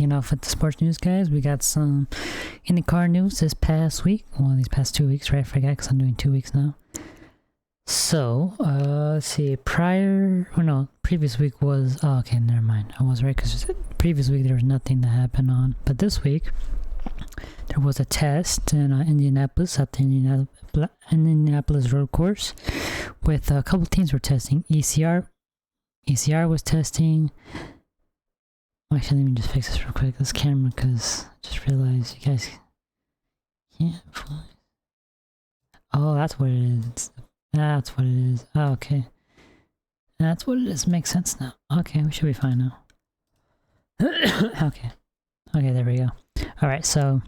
kicking off with the sports news, guys. We got some IndyCar news this past week. Well, these past 2 weeks, right? I forget because I'm doing 2 weeks now. So, let's see. Previous week was... Oh, okay, never mind. I was right because previous week there was nothing that happened on. But this week, there was a test in Indianapolis at the Indianapolis road course with a couple teams were testing. ECR was testing... Actually, let me just fix this real quick, this camera, because I just realized you guys can't fly. Oh, that's what it is. That's what it is. Oh, okay. That's what it is. Makes sense now. Okay, we should be fine now. Okay, there we go. Alright, so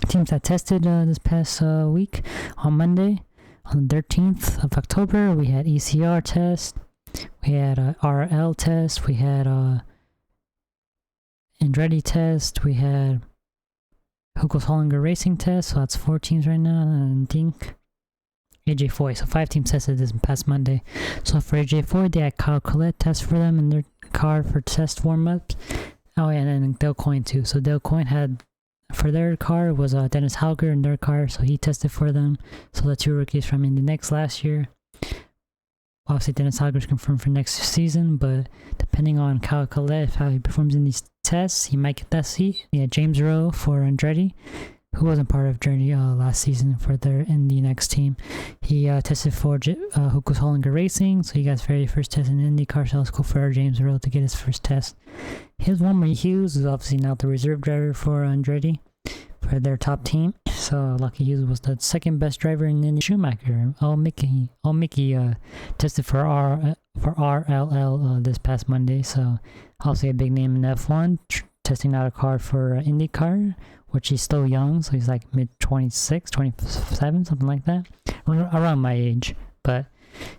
teams that tested this past week on Monday, on the 13th of October, we had ECR test, we had RL test, we had Andretti test, we had Huckels-Hollinger Racing test, so that's 4 teams right now, and I think AJ Foy, so 5 teams tested this past Monday. So for AJ Foy, they had Kyle Collette test for them in their car for test warm-ups. Oh yeah, and then Dale Coyne too. So Dale Coyne had, for their car, was Dennis Hauger in their car, so he tested for them. So the 2 rookies from IndyNext last year. Obviously, Dennis Hauger is confirmed for next season, but depending on Kyle Collette, how he performs in these tests, he might get that seat. Yeah, James Rowe for Andretti, who wasn't part of Andretti last season for their IndyNext team. He tested for Huckels-Hollinger Racing, so he got his very first test in IndyCar, so it's cool for James Rowe to get his first test. His Wilmer Hughes is obviously now the reserve driver for Andretti, for their top team. So Lucky Hughes was the second best driver in Indy. Schumacher. Mickey tested for RLL this past Monday. So obviously a big name in F1, testing out a car for IndyCar, which he's still young, so he's like mid 26, 27, something like that, around my age. But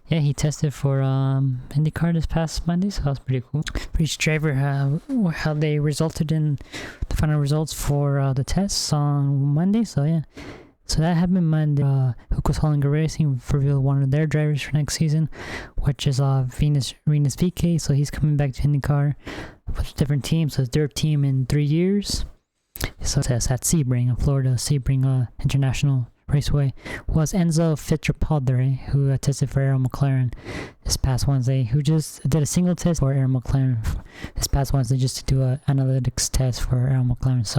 yeah, he tested for IndyCar this past Monday, so that was pretty cool. For each driver, how they resulted in the final results for the tests on Monday. So yeah, so that happened Monday. Huckels-Hollinger Racing revealed one of their drivers for next season, which is Rinus VeeKay. So he's coming back to IndyCar with a different team. So it's their team in 3 years. So it's at Sebring in Florida, Sebring International Raceway, was Enzo Fittipaldi, who tested for Arrow McLaren this past Wednesday, who just did a single test for Arrow McLaren this past Wednesday just to do an analytics test for Arrow McLaren. So